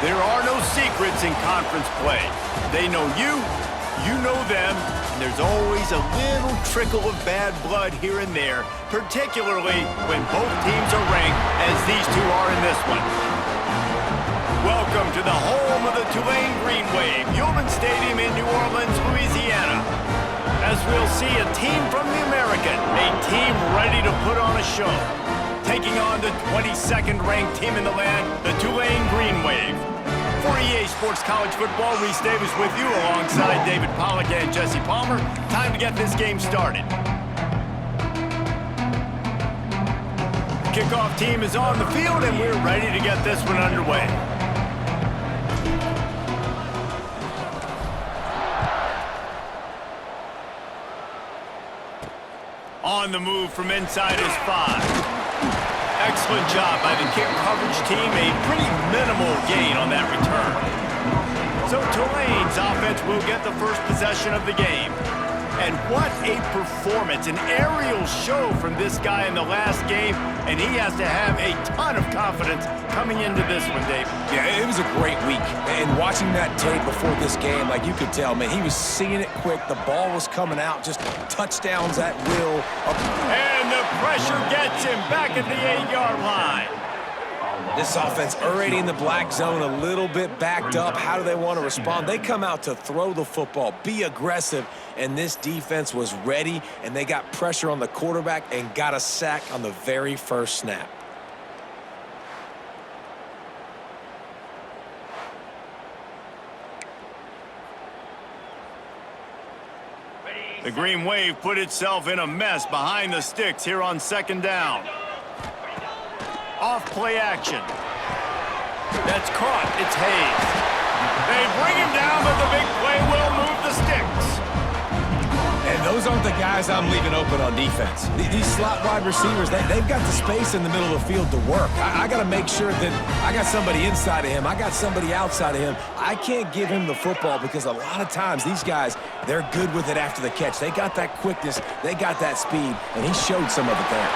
There are no secrets in conference play. They know you, you know them, and there's always a little trickle of bad blood here and there, particularly when both teams are ranked as these two are in this one. Welcome to the home of the Tulane Green Wave, Yulman Stadium in New Orleans, Louisiana. As we'll see a team from the American, a team ready to put on a show. Taking on the 22nd ranked team in the land, the Tulane Green Wave. For EA Sports College Football, Reese Davis with you alongside David Pollack and Jesse Palmer. Time to get this game started. The kickoff team is on the field and we're ready to get this one underway. On the move from inside is 5. Excellent job by the kick coverage team. A pretty minimal gain on that return. So Tulane's offense will get the first possession of the game. And what a performance. An aerial show from this guy in the last game. And he has to have a ton of confidence coming into this one, Dave. Yeah, it was a great week. And watching that tape before this game, like you could tell, man, he was seeing it quick. The ball was coming out, just touchdowns at will. And the pressure gets him back at the 8-yard line. This offense already in the black zone, a little bit backed up. How do they want to respond? They come out to throw the football, be aggressive, and this defense was ready, and they got pressure on the quarterback and got a sack on the very first snap. The Green Wave put itself in a mess behind the sticks here on second down. Off play action. That's caught. It's Hayes. They bring him down, but the big play will move the sticks. And those aren't the guys I'm leaving open on defense. These slot wide receivers, they've got the space in the middle of the field to work. I got to make sure that I got somebody inside of him. I got somebody outside of him. I can't give him the football because a lot of times these guys, they're good with it after the catch. They got that quickness. They got that speed, and he showed some of it there.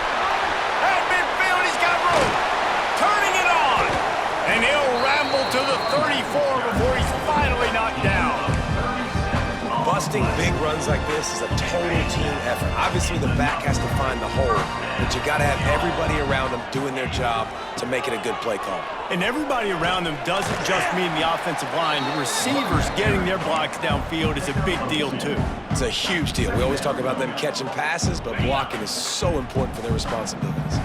At midfield, he's got room. Turning it on. And he'll ramble to the 34 before he's finally knocked down. Busting big runs like this is a total team effort. Obviously, the back has to find the hole, but you got to have everybody around them doing their job to make it a good play call. And everybody around them doesn't just mean the offensive line. The receivers getting their blocks downfield is a big deal, too. It's a huge deal. We always talk about them catching passes, but blocking is so important for their responsibilities.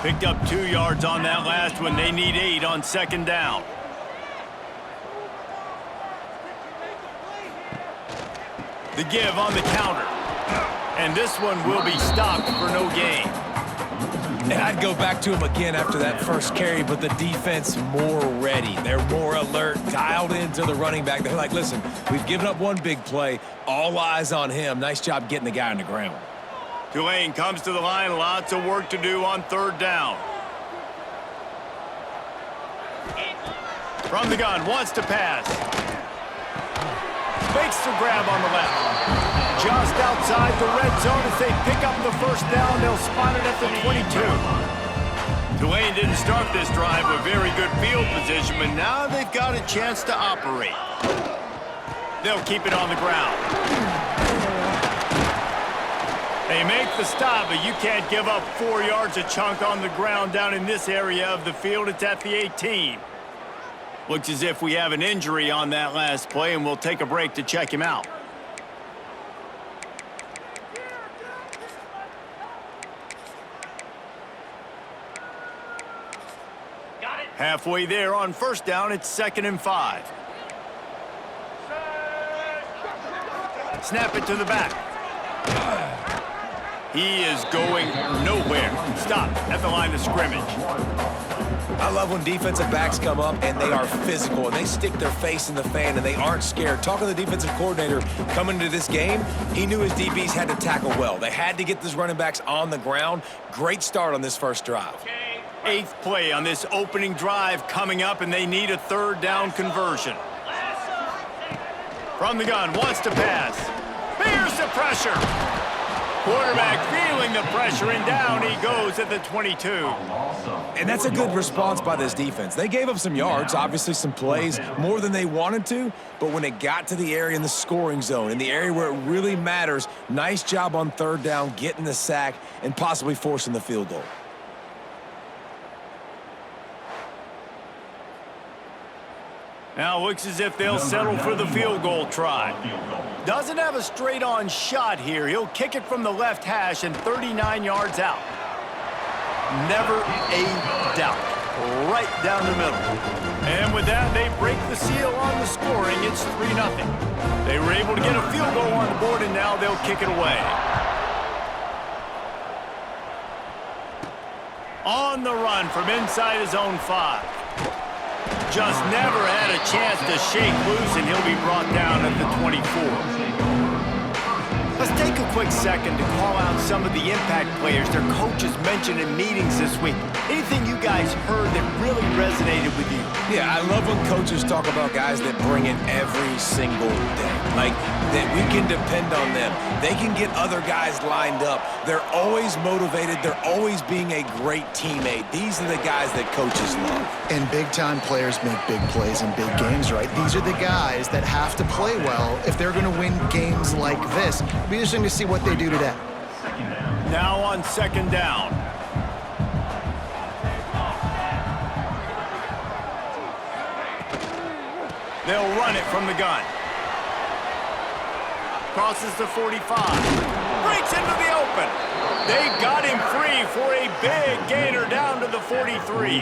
Picked up 2 yards on that last one. They need 8 on second down. The give on the counter. And this one will be stopped for no gain. And I'd go back to him again after that first carry, but the defense more ready. They're more alert, dialed into the running back. They're like, listen, we've given up one big play. All eyes on him. Nice job getting the guy on the ground. Tulane comes to the line. Lots of work to do on third down. From the gun, wants to pass. Makes the grab on the left. Just outside the red zone as they pick up the first down. They'll spot it at the 22. Tulane didn't start this drive with very good field position, but now they've got a chance to operate. They'll keep it on the ground. They make the stop, but you can't give up 4 yards a chunk on the ground down in this area of the field. It's at the 18. Looks as if we have an injury on that last play, and we'll take a break to check him out. Halfway there on first down, it's 2nd and 5. Snap it to the back. He is going nowhere. Stop at the line of scrimmage. I love when defensive backs come up and they are physical and they stick their face in the fan and they aren't scared. Talking to the defensive coordinator coming into this game, he knew his DBs had to tackle well. They had to get these running backs on the ground. Great start on this first drive. 8th play on this opening drive coming up, and they need a 3rd down conversion. From the gun, wants to pass. Fears the pressure. Quarterback feeling the pressure, and down he goes at the 22. And that's a good response by this defense. They gave up some yards, obviously some plays, more than they wanted to, but when it got to the area in the scoring zone, in the area where it really matters, nice job on third down, getting the sack, and possibly forcing the field goal. Now looks as if they'll settle for the field goal try. Doesn't have a straight-on shot here. He'll kick it from the left hash and 39 yards out. Never a doubt. Right down the middle. And with that, they break the seal on the scoring. It's 3-0. They were able to get a field goal on the board, and now they'll kick it away. On the run from inside his own 5. Just never had a chance to shake loose, and he'll be brought down at the 24. Let's take a quick second to call out some of the impact players their coaches mentioned in meetings this week. Anything you guys heard that really resonated with you? Yeah, I love when coaches talk about guys that bring it every single day. Like, that we can depend on them. They can get other guys lined up. They're always motivated. They're always being a great teammate. These are the guys that coaches love. And big-time players make big plays in big games, right? These are the guys that have to play well if they're going to win games like this. It'll be interesting to see what they do today. Now on second down. They'll run it from the gun. Crosses the 45. Breaks into the open. They got him free for a big gainer down to the 43.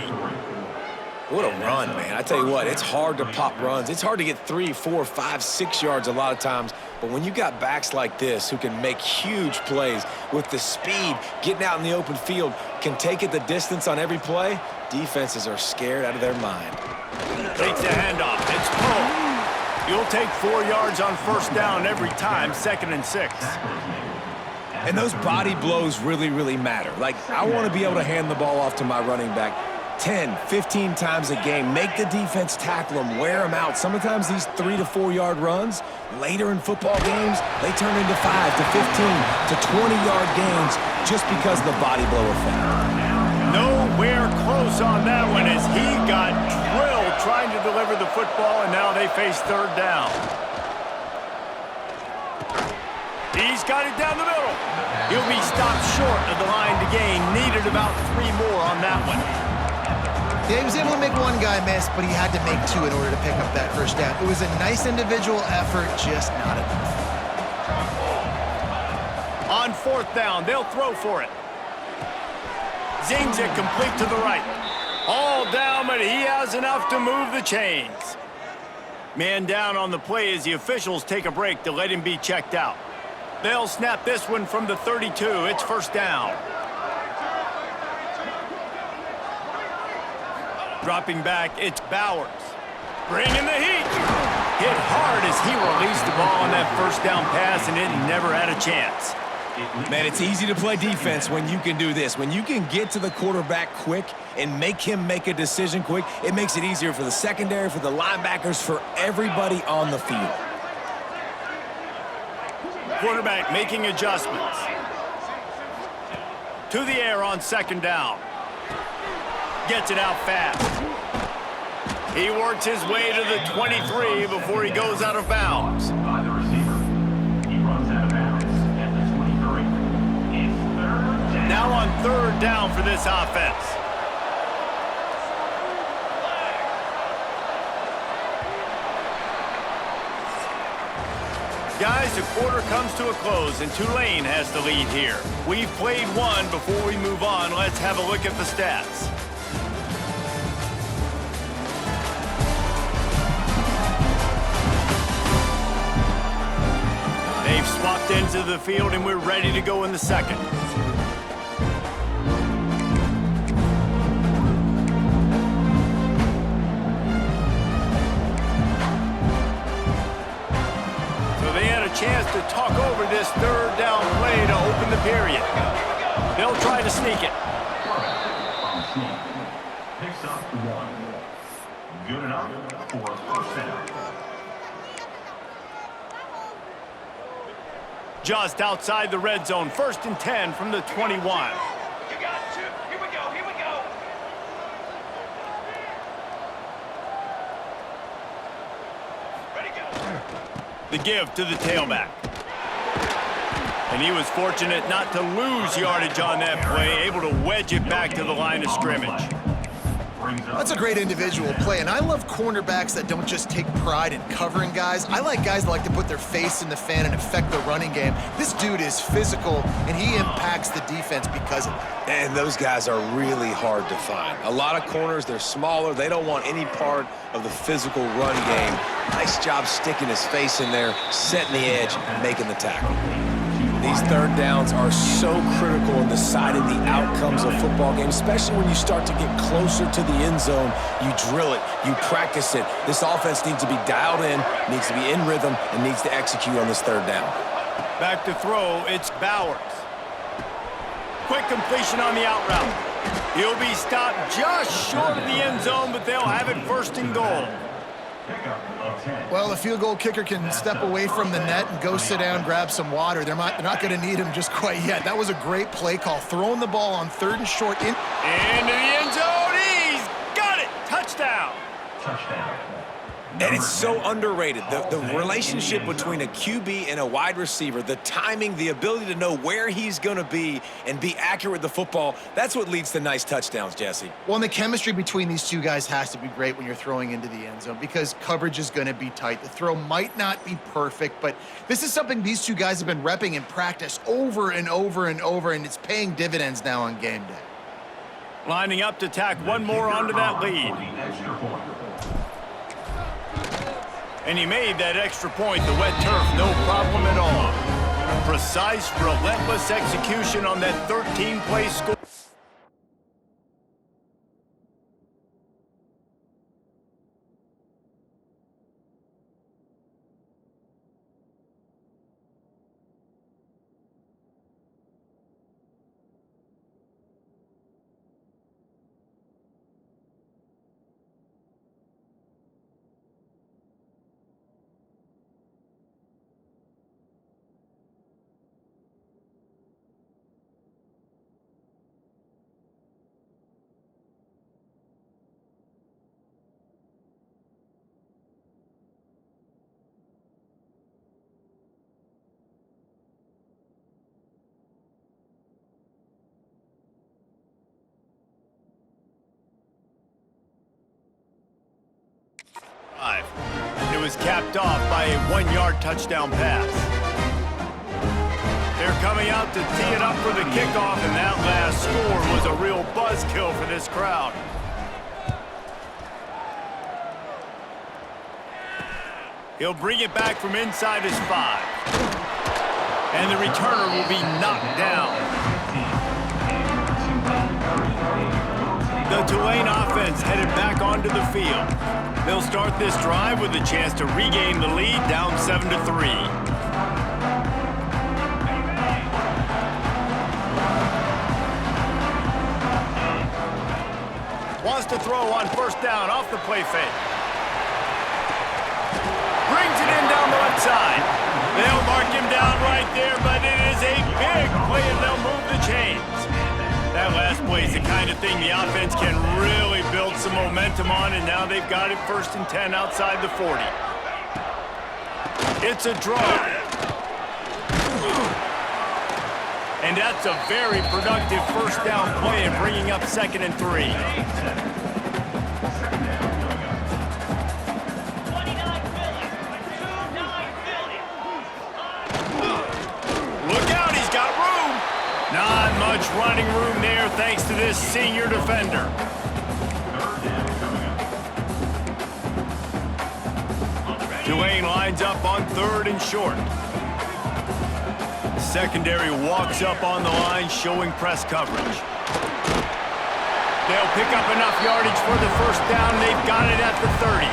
What a run, man. I tell you what, it's hard to pop runs. It's hard to get 3, 4, 5, 6 yards a lot of times. But when you got backs like this who can make huge plays with the speed, getting out in the open field, can take it the distance on every play, defenses are scared out of their mind. Takes a handoff. It's pulled. You'll take 4 yards on first down every time, 2nd and 6. And those body blows really, really matter. Like, I want to be able to hand the ball off to my running back 10, 15 times a game. Make the defense tackle them, wear them out. Sometimes these 3 to 4 yard runs, later in football games, they turn into 5 to 15 to 20 yard gains just because of the body blow effect. Nowhere close on that one as he got drilled trying to deliver the football, and now they face third down. He's got it down the middle. He'll be stopped short of the line to gain. Needed about 3 more on that one. Yeah, he was able to make one guy miss, but he had to make 2 in order to pick up that first down. It was a nice individual effort, just not enough. On fourth down, they'll throw for it. Zings it complete to the right. All down, but he has enough to move the chains. Man down on the play as the officials take a break to let him be checked out. They'll snap this one from the 32. It's first down. Dropping back, it's Bowers. Bringing the heat. Hit hard as he released the ball on that first down pass, and it never had a chance. Man, it's easy to play defense when you can do this. When you can get to the quarterback quick and make him make a decision quick, it makes it easier for the secondary, for the linebackers, for everybody on the field. Quarterback making adjustments. To the air on second down. Gets it out fast. He works his way to the 23 before he goes out of bounds. Now on third down for this offense. Guys, the quarter comes to a close, and Tulane has the lead here. We've played one. Before we move on, let's have a look at the stats. They've swapped ends of the field, and we're ready to go in the second. Chance to talk over this third down play to open the period. They'll try to sneak it. Picks up 1. Good enough for a first down. just outside the red zone. 1st and 10 from the 21. You got two. Here we go. Here we go. Ready, go. The give to the tailback. And he was fortunate not to lose yardage on that play, able to wedge it back to the line of scrimmage. That's a great individual play, and I love cornerbacks that don't just take pride in covering guys. I like guys that like to put their face in the fan and affect the running game. This dude is physical, and he impacts the defense because of that. And those guys are really hard to find. A lot of corners, they're smaller. They don't want any part of the physical run game. Nice job sticking his face in there, setting the edge, making the tackle. These third downs are so critical in deciding the outcomes of football games, especially when you start to get closer to the end zone. You drill it, you practice it. This offense needs to be dialed in, needs to be in rhythm, and needs to execute on this third down. Back to throw, it's Bowers. Quick completion on the out route. He'll be stopped just short of the end zone, but they'll have it 1st and goal. Well, the field goal kicker can step away from the net and go sit down, grab some water. They're not going to need him just quite yet. That was a great play call. Throwing the ball on 3rd and short. Into the end zone. He's got it. Touchdown. Touchdown. And it's so underrated. The relationship between a QB and a wide receiver, the timing, the ability to know where he's going to be and be accurate with the football, that's what leads to nice touchdowns, Jesse. Well, and the chemistry between these two guys has to be great when you're throwing into the end zone because coverage is going to be tight. The throw might not be perfect, but this is something these two guys have been repping in practice over and over and over, and it's paying dividends now on game day. Lining up to tack one more onto that lead. And he made that extra point, the wet turf, no problem at all. Precise, relentless execution on that 13-play score. It was capped off by a 1-yard touchdown pass. They're coming out to tee it up for the kickoff, and that last score was a real buzzkill for this crowd. He'll bring it back from inside his 5. And the returner will be knocked down. The Tulane offense headed back onto the field. They'll start this drive with a chance to regain the lead, down 7-3. Wants to throw on 1st down off the play fake. Brings it in down the left side. They'll mark him down right there, but it is a big play and they'll move the chains. That last play is the kind of thing the offense can really build some momentum on, and now they've got it 1st and 10 outside the 40. It's a draw. And that's a very productive 1st down play and bringing up 2nd and 3. Not much running room there thanks to this senior defender. Tulane lines up on 3rd and short. Secondary walks up on the line showing press coverage. They'll pick up enough yardage for the 1st down. They've got it at the 30.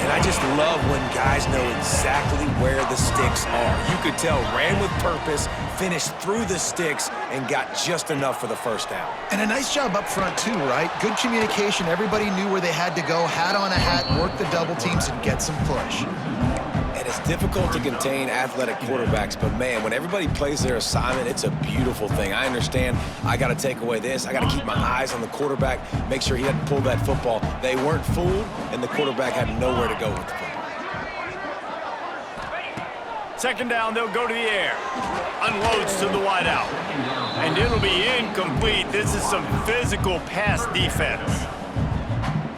And I just love when guys know exactly where the sticks are. You could tell ran with purpose, finished through the sticks, and got just enough for the 1st down. And a nice job up front too, right? Good communication. Everybody knew where they had to go, hat on a hat, work the double teams, and get some push. And It's difficult to contain athletic quarterbacks, but man, when everybody plays their assignment, it's a beautiful thing. I understand I got to take away this. I got to keep my eyes on the quarterback, make sure he doesn't pull that football. They weren't fooled, and the quarterback had nowhere to go with the football. Second down, they'll go to the air. Unloads to the wideout. And it'll be incomplete. This is some physical pass defense.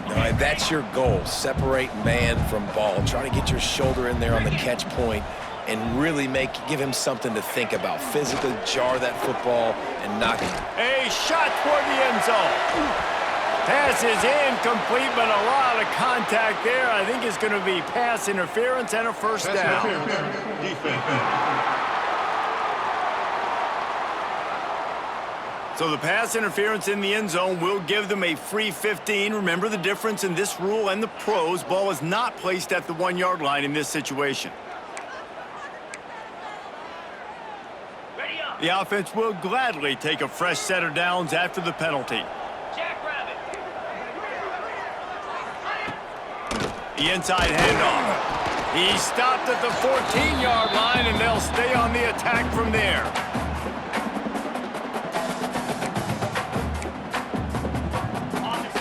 All right, that's your goal. Separate man from ball. Try to get your shoulder in there on the catch point and really give him something to think about. Physically jar that football and knock it. A shot toward the end zone. Pass is incomplete, but a lot of contact there. I think it's going to be pass interference and a first down. So the pass interference in the end zone will give them a free 15. Remember the difference in this rule and the pros. Ball is not placed at the 1-yard line in this situation. The offense will gladly take a fresh set of downs after the penalty. The inside handoff. He stopped at the 14-yard line, and they'll stay on the attack from there.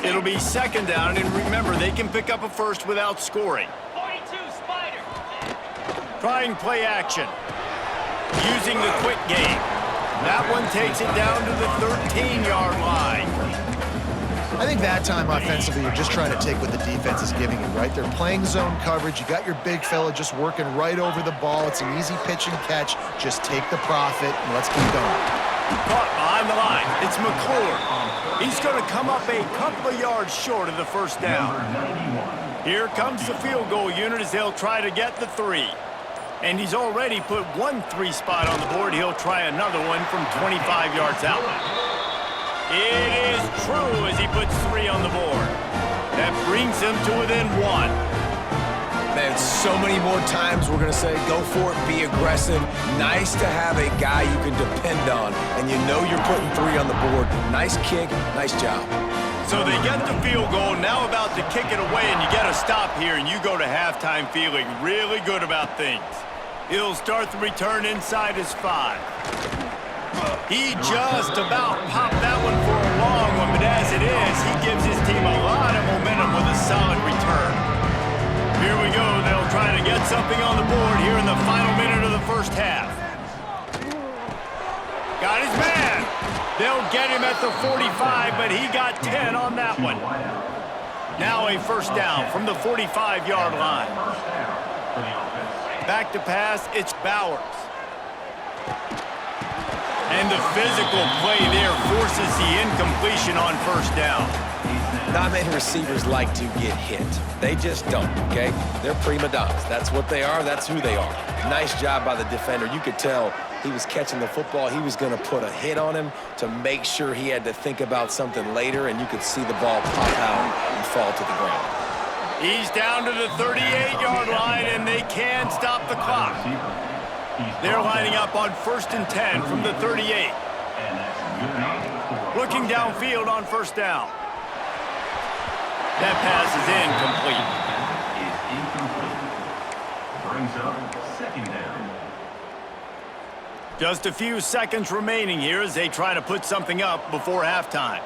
It'll be second down, and remember, they can pick up a first without scoring. 42, Spider. Trying play action. Using the quick game. That one takes it down to the 13-yard line. I think that time offensively, you're just trying to take what the defense is giving you, right? They're playing zone coverage. You got your big fella just working right over the ball. It's an easy pitch and catch. Just take the profit and let's keep going. Caught behind the line. It's McClure. He's going to come up a couple of yards short of the first down. Here comes the field goal unit as they'll try to get the 3. And he's already put 1 3 spot on the board. He'll try another one from 25 yards out. It is true as he puts 3 on the board. That brings him to within 1. Man, so many more times we're going to say, go for it, be aggressive. Nice to have a guy you can depend on, and you know you're putting 3 on the board. Nice kick, nice job. So they get the field goal, now about to kick it away, and you get a stop here, and you go to halftime feeling really good about things. He'll start the return inside his 5. He just about popped that one for a long one, but as it is, he gives his team a lot of momentum with a solid return. Here we go. They'll try to get something on the board here in the final minute of the first half. Got his man. They'll get him at the 45, but he got 10 on that one. Now a first down from the 45-yard line. Back to pass, it's Bowers. And the physical play there forces the incompletion on first down. Not many receivers like to get hit. They just don't, okay? They're prima donnas. That's what they are. That's who they are. Nice job by the defender. You could tell he was catching the football. He was going to put a hit on him to make sure he had to think about something later, and you could see the ball pop out and fall to the ground. He's down to the 38-yard line, and they can stop the clock. They're lining up on 1st and 10 from the 38. Looking downfield on first down. That pass is incomplete. Brings up second down. Just a few seconds remaining here as they try to put something up before halftime.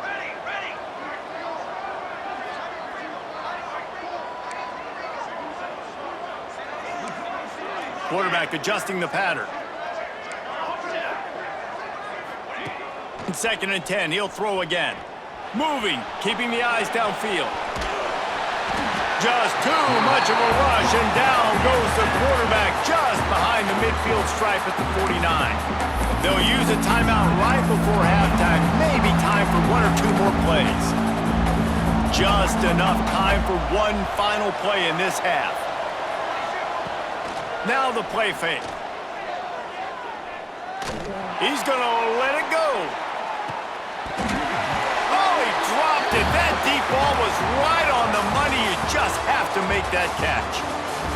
Quarterback adjusting the pattern. 2nd and 10, he'll throw again. Moving, keeping the eyes downfield. Just too much of a rush, and down goes the quarterback just behind the midfield stripe at the 49. They'll use a timeout right before halftime, maybe time for 1 or 2 more plays. Just enough time for one final play in this half. Now the play fake. He's going to let it go. Oh, he dropped it. That deep ball was right on the money. You just have to make that catch.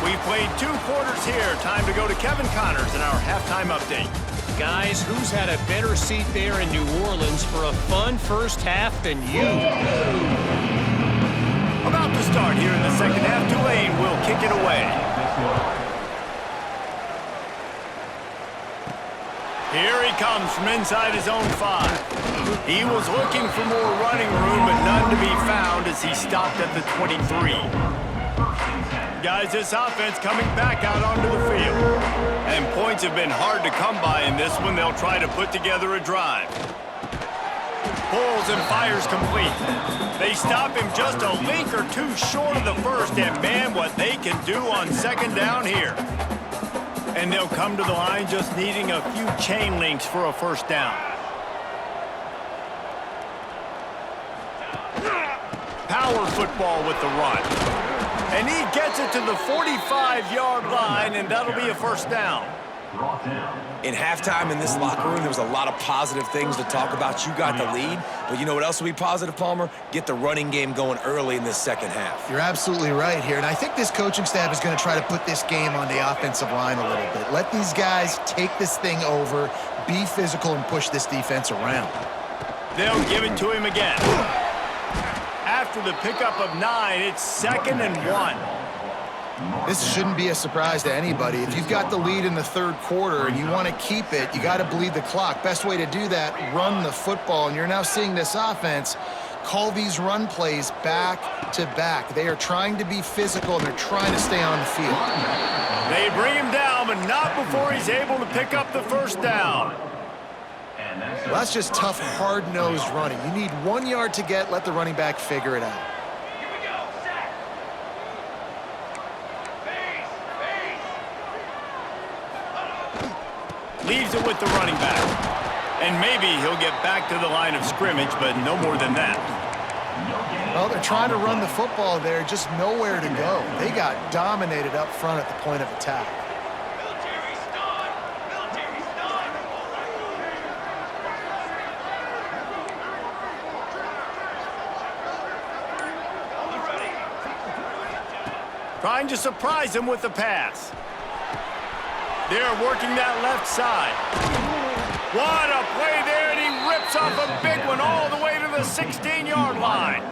We've played 2 quarters here. Time to go to Kevin Connors in our halftime update. Guys, who's had a better seat there in New Orleans for a fun first half than you? About to start here in the second half. Tulane will kick it away. Here he comes from inside his own 5. He was looking for more running room, but none to be found as he stopped at the 23. Guys, this offense coming back out onto the field. And points have been hard to come by in this one. They'll try to put together a drive. Pulls and fires complete. They stop him just a link or two short of the first, and man, what they can do on second down here. And they'll come to the line just needing a few chain links for a first down. Power football with the run. And he gets it to the 45-yard line, and that'll be a first down. In halftime in this locker room, there was a lot of positive things to talk about. You got the lead, but you know what else will be positive, Palmer? Get the running game going early in this second half. You're absolutely right here, and I think this coaching staff is going to try to put this game on the offensive line a little bit. Let these guys take this thing over, be physical, and push this defense around. They'll give it to him again. After the pickup of 9, it's 2nd and 1. This shouldn't be a surprise to anybody. If you've got the lead in the third quarter and you want to keep it, you got to bleed the clock. Best way to do that, run the football. And you're now seeing this offense call these run plays back to back. They are trying to be physical, and they're trying to stay on the field. They bring him down, but not before he's able to pick up the first down. Well, that's just tough, hard-nosed running. You need 1 yard to get, let the running back figure it out. Leaves it with the running back. And maybe he'll get back to the line of scrimmage, but no more than that. Well, they're trying to run the football there, just nowhere to go. They got dominated up front at the point of attack. Trying to surprise him with the pass. They're working that left side. What a play there, and he rips off a big one all the way to the 16-yard line.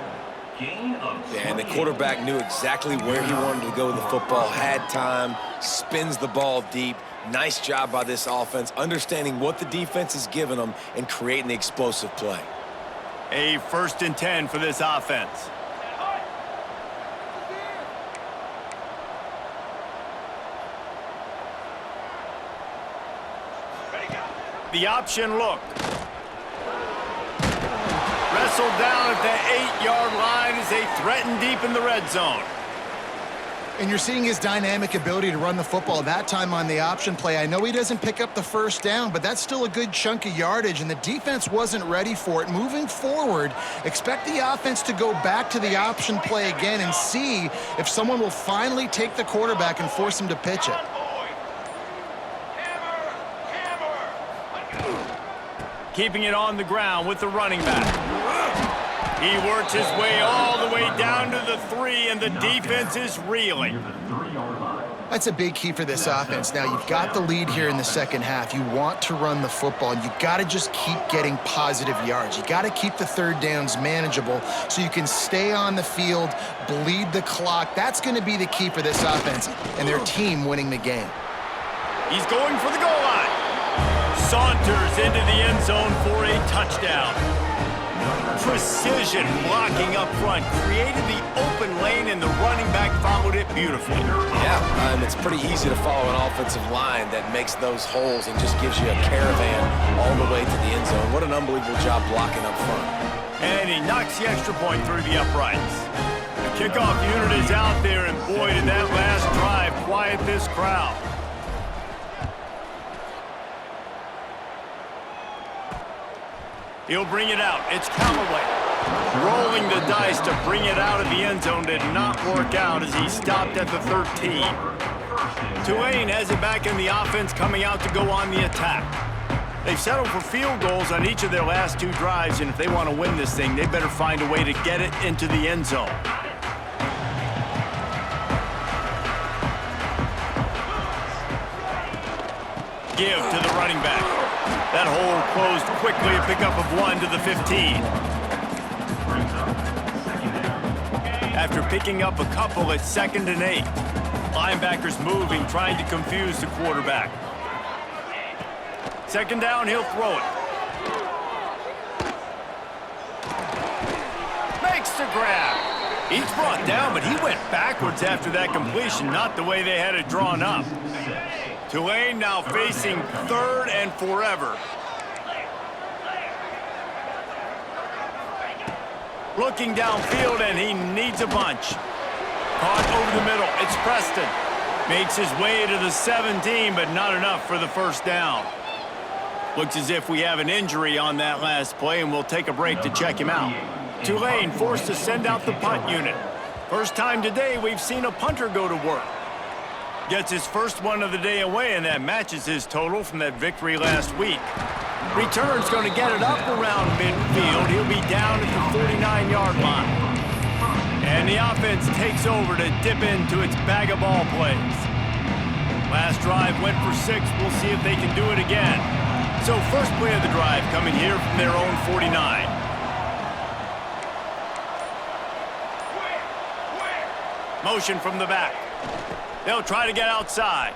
Yeah, and the quarterback knew exactly where he wanted to go with the football, had time, spins the ball deep. Nice job by this offense, understanding what the defense is giving them and creating the explosive play. A 1st and 10 for this offense. The option look. Wrestled down at the 8-yard line as they threaten deep in the red zone. And you're seeing his dynamic ability to run the football, that time on the option play. I know he doesn't pick up the first down, but that's still a good chunk of yardage, and the defense wasn't ready for it. Moving forward, expect the offense to go back to the option play again and see if someone will finally take the quarterback and force him to pitch it. Keeping it on the ground with the running back. He works his way all the way down to the 3, and the defense is reeling. That's a big key for this offense. Now, you've got the lead here in the second half. You want to run the football, and you've got to just keep getting positive yards. You got to keep the third downs manageable so you can stay on the field, bleed the clock. That's going to be the key for this offense and their team winning the game. He's going for the goal line. Saunters into the end zone for a touchdown. Precision blocking up front created the open lane, and the running back followed it beautifully. Yeah, it's pretty easy to follow an offensive line that makes those holes and just gives you a caravan all the way to the end zone. What an unbelievable job blocking up front. And he knocks the extra point through the uprights. The kickoff unit is out there, and boy, did that last drive quiet this crowd. He'll bring it out. It's Callaway. Rolling the dice to bring it out of the end zone did not work out as he stopped at the 13. Tulane has it back in the offense, coming out to go on the attack. They've settled for field goals on each of their last 2 drives, and if they want to win this thing, they better find a way to get it into the end zone. Give to the running back. That hole closed quickly, a pickup of 1 to the 15. After picking up a couple, it's 2nd and 8. Linebackers moving, trying to confuse the quarterback. Second down, he'll throw it. Makes the grab. He's brought down, but he went backwards after that completion, not the way they had it drawn up. Tulane now facing 3rd and forever. Looking downfield, and he needs a bunch. Caught over the middle. It's Preston. Makes his way to the 17, but not enough for the first down. Looks as if we have an injury on that last play, and we'll take a break to check him out. Tulane forced to send out the punt unit. First time today we've seen a punter go to work. Gets his first one of the day away, and that matches his total from that victory last week. Return's going to get it up around midfield. He'll be down at the 49-yard line. And the offense takes over to dip into its bag of ball plays. Last drive went for 6. We'll see if they can do it again. So first play of the drive coming here from their own 49. Motion from the back. They'll try to get outside.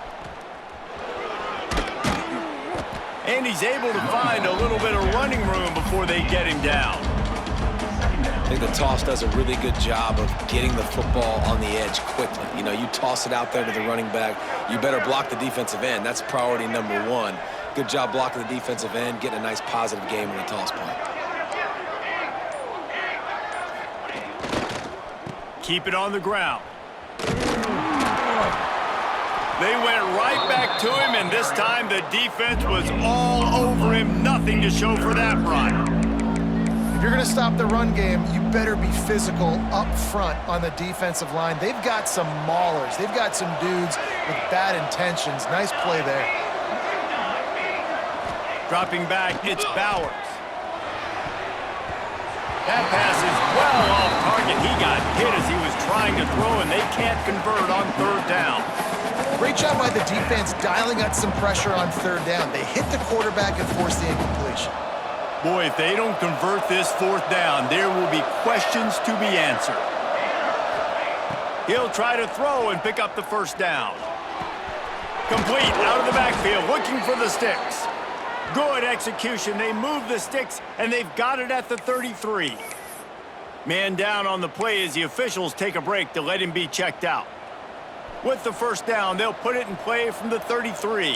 And he's able to find a little bit of running room before they get him down. I think the toss does a really good job of getting the football on the edge quickly. You know, you toss it out there to the running back, you better block the defensive end. That's priority number 1. Good job blocking the defensive end, getting a nice positive game on the toss point. Keep it on the ground. They went right back to him, and this time the defense was all over him. Nothing to show for that run. If you're going to stop the run game, you better be physical up front on the defensive line. They've got some maulers. They've got some dudes with bad intentions. Nice play there. Dropping back, it's Bowers. That pass is well off target. He got hit as he was trying to throw, and they can't convert on 3rd down. Great job by the defense dialing up some pressure on 3rd down. They hit the quarterback and forced the incompletion. Boy, if they don't convert this 4th down, there will be questions to be answered. He'll try to throw and pick up the first down. Complete out of the backfield, looking for the sticks. Good execution. They move the sticks, and they've got it at the 33. Man down on the play as the officials take a break to let him be checked out. With the first down, they'll put it in play from the 33.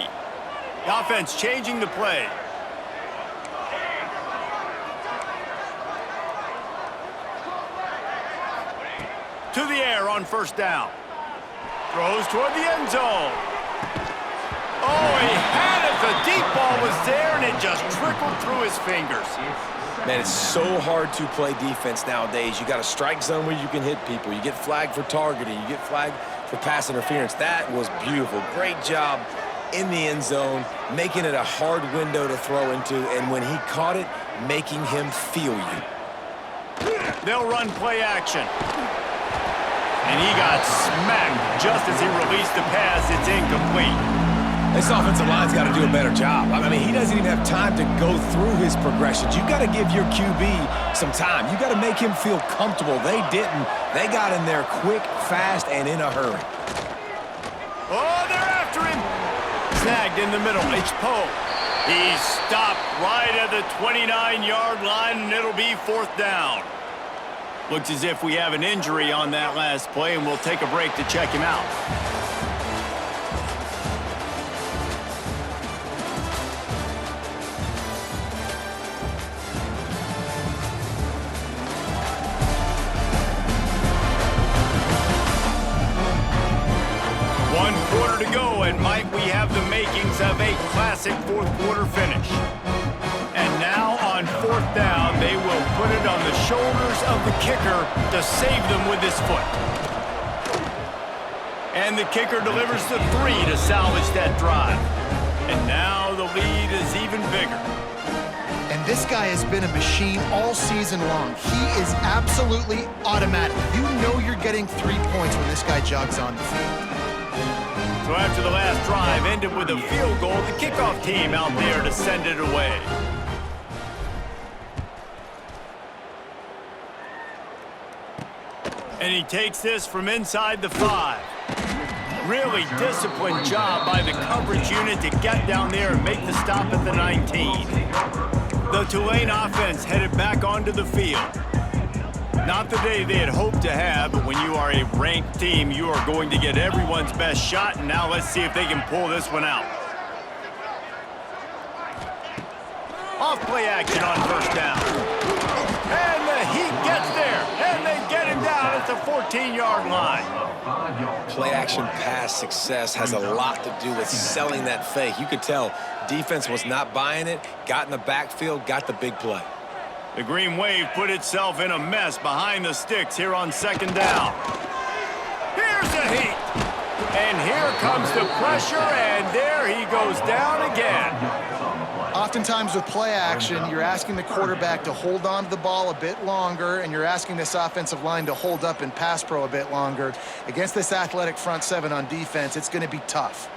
The offense changing the play. To the air on first down. Throws toward the end zone. Oh, he had it. The deep ball was there, and it just trickled through his fingers. Man, it's so hard to play defense nowadays. You got a strike zone where you can hit people. You get flagged for targeting. You get flagged for pass interference. That was beautiful. Great job in the end zone, making it a hard window to throw into, and when he caught it, making him feel you. They'll run play action. And he got smacked just as he released the pass. It's incomplete. This offensive line's got to do a better job. I mean, he doesn't even have time to go through his progressions. You got to give your QB some time. You got to make him feel comfortable. They didn't. They got in there quick, fast, and in a hurry. Oh, they're after him. Snagged in the middle. It's Poe. He's stopped right at the 29-yard line, and it'll be 4th down. Looks as if we have an injury on that last play, and we'll take a break to check him out. To go, and might we have the makings of a classic 4th quarter finish. And now on 4th down, they will put it on the shoulders of the kicker to save them with his foot. And the kicker delivers the 3 to salvage that drive. And now the lead is even bigger. And this guy has been a machine all season long. He is absolutely automatic. You know you're getting 3 points when this guy jogs on the field. So after the last drive ended with a field goal, the kickoff team out there to send it away. And he takes this from inside the 5. Really disciplined job by the coverage unit to get down there and make the stop at the 19. The Tulane offense headed back onto the field. Not the day they had hoped to have, but when you are a ranked team, you are going to get everyone's best shot, and now let's see if they can pull this one out. Off play action on first down. And the Heat gets there, and they get him down at the 14-yard line. Play action pass success has a lot to do with selling that fake. You could tell defense was not buying it, got in the backfield, got the big play. The Green Wave put itself in a mess behind the sticks here on second down. Here's the Heat. And here comes the pressure, and there he goes down again. Oftentimes with play action, you're asking the quarterback to hold on to the ball a bit longer, and you're asking this offensive line to hold up in pass pro a bit longer. Against this athletic front seven on defense, it's going to be tough.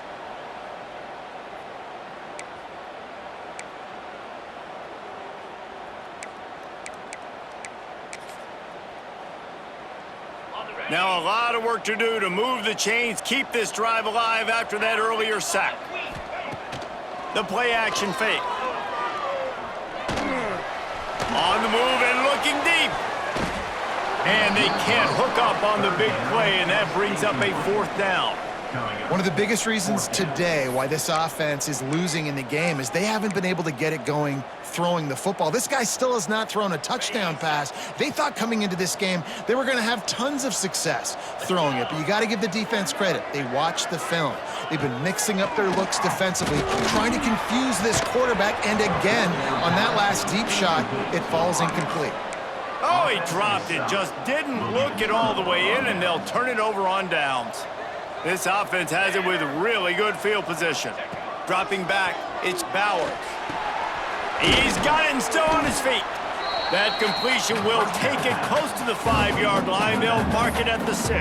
Now a lot of work to do to move the chains, keep this drive alive after that earlier sack. The play action fake. On the move and looking deep. And they can't hook up on the big play, and that brings up a fourth down. One of the biggest reasons today why this offense is losing in the game is they haven't been able to get it going throwing the football. This guy still has not thrown a touchdown pass. They thought coming into this game they were going to have tons of success throwing it, but you got to give the defense credit. They watched the film. They've been mixing up their looks defensively, trying to confuse this quarterback, and again, on that last deep shot, it falls incomplete. Oh, he dropped it. Just didn't look it all the way in, and they'll turn it over on downs. This offense has it with really good field position. Dropping back, it's Bowers. He's got it and still on his feet. That completion will take it close to the 5-yard line. They'll mark it at the 6.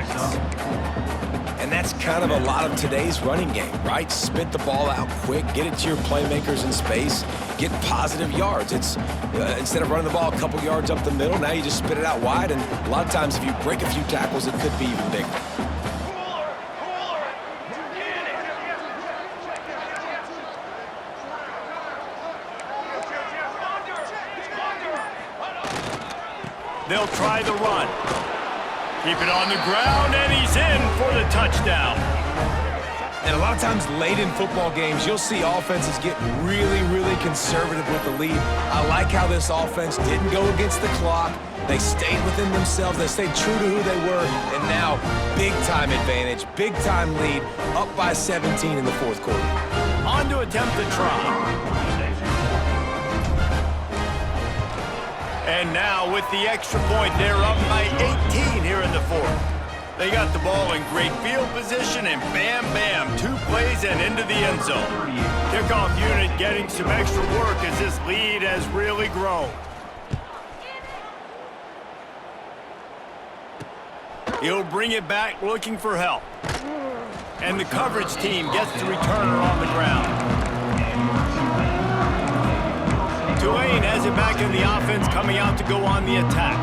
And that's kind of a lot of today's running game, right? Spit the ball out quick, get it to your playmakers in space, get positive yards. It's instead of running the ball a couple yards up the middle, now you just spit it out wide, and a lot of times if you break a few tackles, it could be even bigger. They'll try the run. Keep it on the ground, and he's in for the touchdown. And a lot of times late in football games, you'll see offenses get really, really conservative with the lead. I like how this offense didn't go against the clock. They stayed within themselves. They stayed true to who they were. And now, big-time advantage, big-time lead, up by 17 in the fourth quarter. On to attempt the try. And now with the extra point, they're up by 18 here in the fourth. They got the ball in great field position, and bam, bam, 2 plays and into the end zone. Kickoff unit getting some extra work as this lead has really grown. He'll bring it back looking for help. And the coverage team gets the returner on the ground. Tulane has it back in the offense, coming out to go on the attack.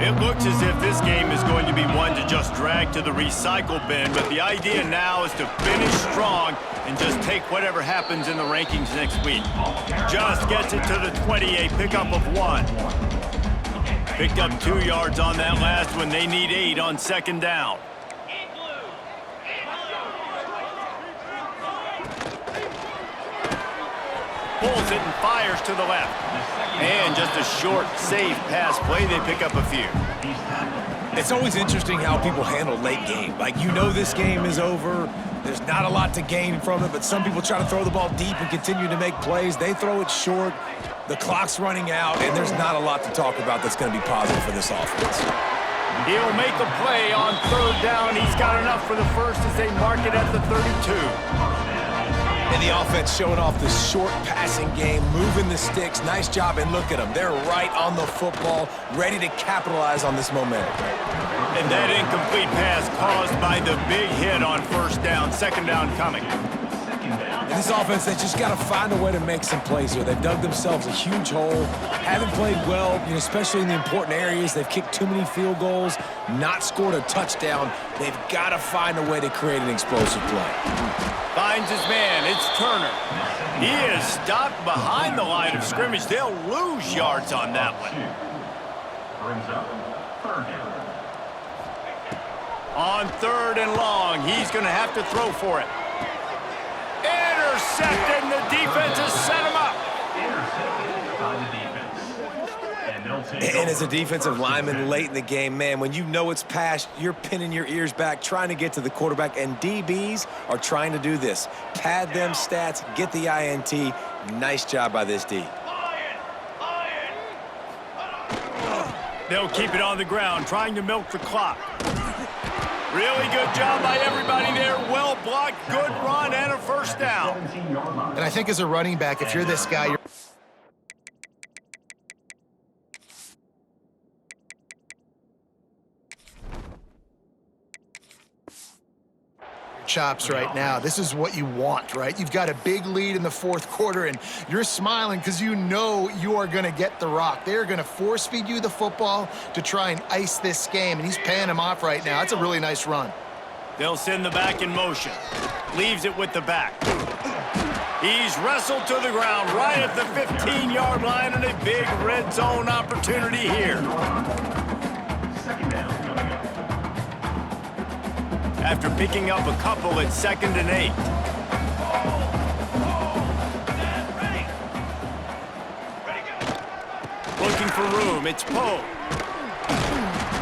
It looks as if this game is going to be one to just drag to the recycle bin, but the idea now is to finish strong and just take whatever happens in the rankings next week. Just gets it to the 20, a pickup of 1. Picked up 2 yards on that last one. They need 8 on second down. Pulls it and fires to the left. And just a short, safe pass play. They pick up a few. It's always interesting how people handle late game. Like, you know this game is over. There's not a lot to gain from it, but some people try to throw the ball deep and continue to make plays. They throw it short. The clock's running out, and there's not a lot to talk about that's going to be positive for this offense. He'll make a play on third down. He's got enough for the first as they mark it at the 32. And the offense showing off this short passing game, moving the sticks. Nice job, and look at them. They're right on the football, ready to capitalize on this momentum. And that incomplete pass caused by the big hit on first down, second down coming. And this offense, they just got to find a way to make some plays here. They've dug themselves a huge hole, haven't played well, especially in the important areas. They've kicked too many field goals, not scored a touchdown. They've got to find a way to create an explosive play. Finds his man. It's Turner. He is stopped behind the line of scrimmage. They'll lose yards on that one. Brings up third down. On 3rd and long, he's going to have to throw for it. Intercepted, and the defense has set him up. Intercepted by the defense. And they'll take And as a defensive lineman late in the game, man, when you know it's past, you're pinning your ears back, trying to get to the quarterback, and DBs are trying to do this. Pad them stats, get the INT. Nice job by this D. They'll keep it on the ground, trying to milk the clock. Really good job by everybody there. Well blocked, good run, and a first down. And I think as a running back, if you're this guy, you're chops right now. This is what you want, right? You've got a big lead in the 4th quarter, and you're smiling because you know you are going to get the rock. They're going to force feed you the football to try and ice this game, and he's paying him off right now. That's a really nice run. They'll send the back in motion. Leaves it with the back. He's wrestled to the ground right at the 15-yard line, and a big red zone opportunity here. second down coming up. After picking up a couple at 2nd and 8. Looking for room, it's Poe.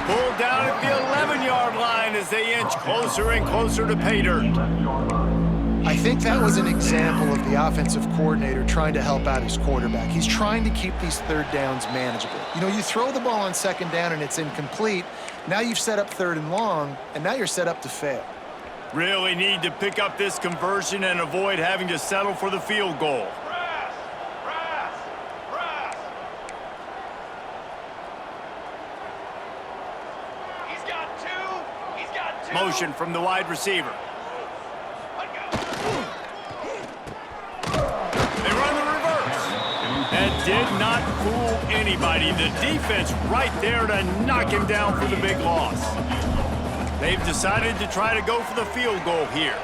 Pulled down at the 11-yard line as they inch closer and closer to pay dirt. I think that was an example of the offensive coordinator trying to help out his quarterback. He's trying to keep these 3rd downs manageable. You know, you throw the ball on 2nd down and it's incomplete. Now you've set up 3rd and long, and now you're set up to fail. Really need to pick up this conversion and avoid having to settle for the field goal. Motion from the wide receiver. They run the reverse. That did not fool anybody. The defense right there to knock him down for the big loss. They've decided to try to go for the field goal here.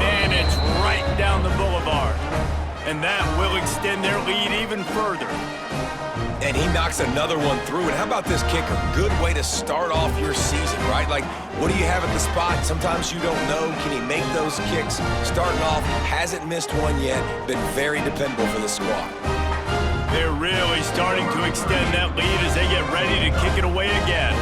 And it's right down the boulevard. And that will extend their lead even further. And he knocks another one through. And how about this kicker? Good way to start off your season, right? Like, what do you have at the spot? Sometimes you don't know. Can he make those kicks? Starting off, hasn't missed one yet. Been very dependable for the squad. They're really starting to extend that lead as they get ready to kick it away again.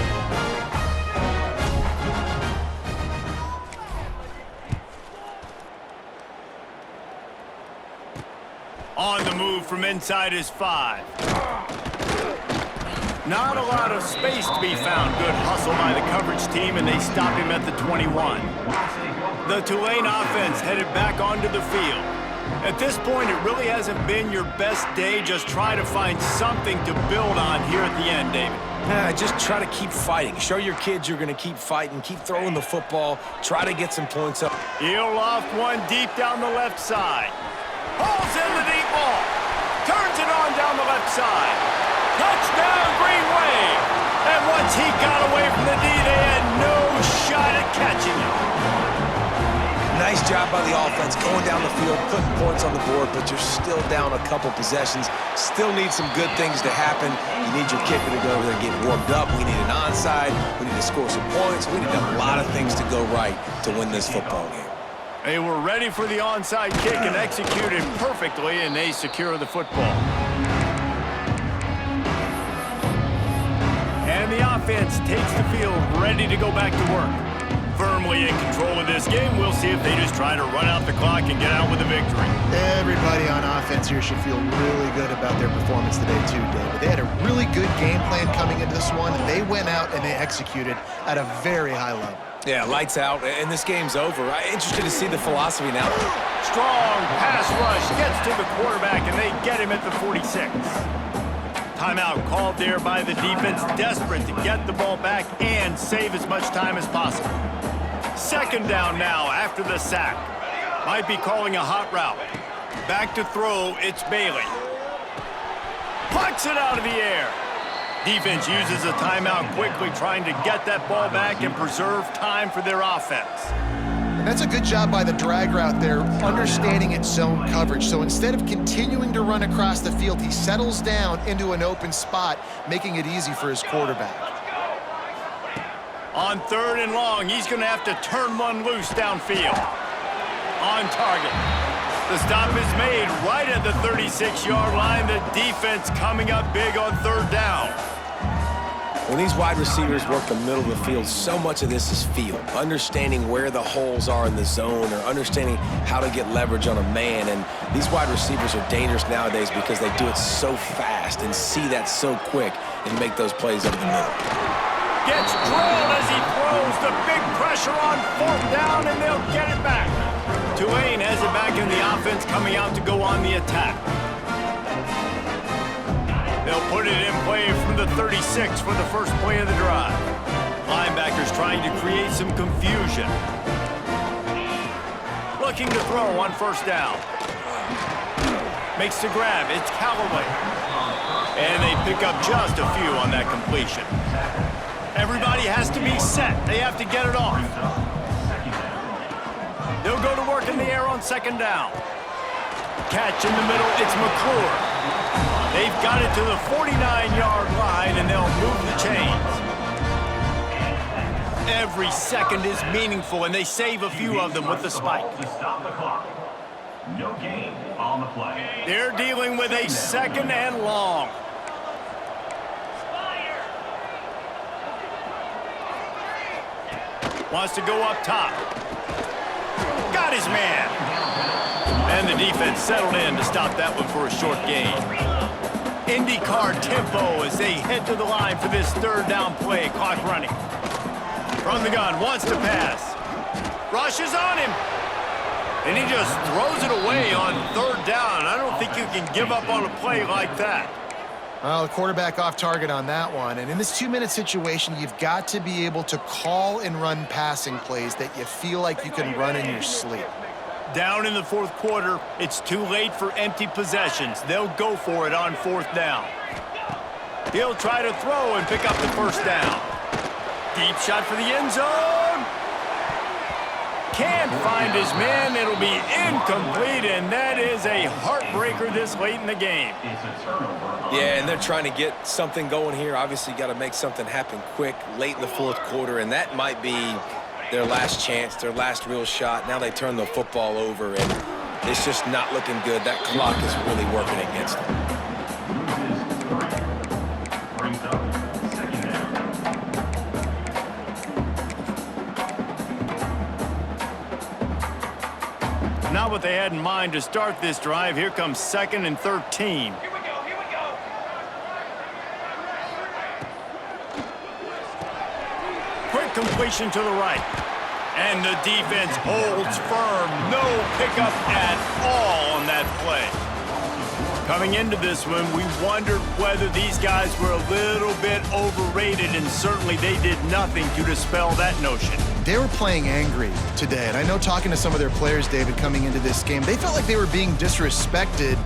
On the move from inside his 5. Not a lot of space to be found. Good hustle by the coverage team, and they stop him at the 21. The Tulane offense headed back onto the field. At this point, it really hasn't been your best day. Just try to find something to build on here at the end, David. Just try to keep fighting. Show your kids you're going to keep fighting. Keep throwing the football. Try to get some points up. He'll loft one deep down the left side. Pulls in the deep ball. Turns it on down the left side. Touchdown, Green Wave. And once he got away from the D, they had no shot at catching him. Nice job by the offense going down the field, putting points on the board, but you're still down a couple possessions. Still need some good things to happen. You need your kicker to go over there and get warmed up. We need an onside. We need to score some points. We need a lot of things to go right to win this football game. They were ready for the onside kick and executed perfectly, and they secure the football. And the offense takes the field, ready to go back to work. Firmly in control of this game. We'll see if they just try to run out the clock and get out with a victory. Everybody on offense here should feel really good about their performance today too, David. They had a really good game plan coming into this one, and they went out and they executed at a very high level. Yeah, lights out, and this game's over. I'm interested to see the philosophy now. Strong pass rush gets to the quarterback, and they get him at the 46. Timeout called there by the defense, desperate to get the ball back and save as much time as possible. 2nd down now after the sack. Might be calling a hot route. Back to throw, it's Bailey. Plucks it out of the air. Defense uses a timeout quickly, trying to get that ball back and preserve time for their offense. And that's a good job by the drag route there, understanding its zone coverage. So instead of continuing to run across the field, he settles down into an open spot, making it easy for his quarterback. On 3rd and long, he's going to have to turn one loose downfield. On target. The stop is made right at the 36-yard line. The defense coming up big on 3rd down. When these wide receivers work the middle of the field, so much of this is feel. Understanding where the holes are in the zone or understanding how to get leverage on a man. And these wide receivers are dangerous nowadays because they do it so fast and see that so quick and make those plays over the middle. Gets drilled as he throws. The big pressure on 4th down, and they'll get it back. Tulane has it back in the offense, coming out to go on the attack. They'll put it in play from the 36 for the first play of the drive. Linebackers trying to create some confusion. Looking to throw on 1st down. Makes the grab. It's Callaway. And they pick up just a few on that completion. Everybody has to be set. They have to get it off. They'll go to work in the air on 2nd down. Catch in the middle, it's McClure. They've got it to the 49-yard line, and they'll move the chains. Every second is meaningful, and they save a few of them with the spike. No gain on the play. They're dealing with a 2nd and long. Wants to go up top. Got his man. And the defense settled in to stop that one for a short gain. IndyCar tempo as they head to the line for this 3rd down play. Clock running. From the gun, wants to pass. Rushes on him. And he just throws it away on 3rd down. I don't think you can give up on a play like that. Well, the quarterback off target on that one. And in this 2-minute situation, you've got to be able to call and run passing plays that you feel like you can run in your sleep. Down in the 4th quarter, it's too late for empty possessions. They'll go for it on 4th down. He'll try to throw and pick up the 1st down. Deep shot for the end zone. Can't find his man. It'll be incomplete, and that is a heartbreaker this late in the game. Yeah, and they're trying to get something going here. Obviously, got to make something happen quick late in the 4th quarter, and that might be their last chance, their last real shot. Now they turn the football over, and it's just not looking good. That clock is really working against them. Brings up 2nd down. Not what they had in mind to start this drive. Here comes 2nd and 13. Quick completion to the right. And the defense holds firm. No pickup at all on that play. Coming into this one, we wondered whether these guys were a little bit overrated, and certainly they did nothing to dispel that notion. They were playing angry today, and I know talking to some of their players, David, coming into this game, they felt like they were being disrespected.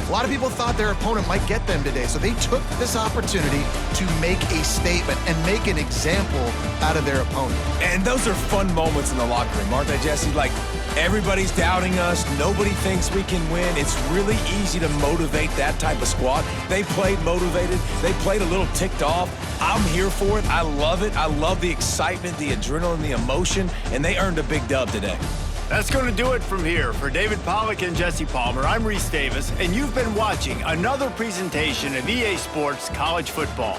A lot of people thought their opponent might get them today, so they took this opportunity to make a statement and make an example out of their opponent. And those are fun moments in the locker room, aren't they, Jesse? Like, everybody's doubting us. Nobody thinks we can win. It's really easy to motivate that type of squad. They played motivated. They played a little ticked off. I'm here for it. I love it. I love the excitement, the adrenaline, the emotion, and they earned a big dub today. That's going to do it from here. For David Pollack and Jesse Palmer, I'm Reese Davis, and you've been watching another presentation of EA Sports College Football.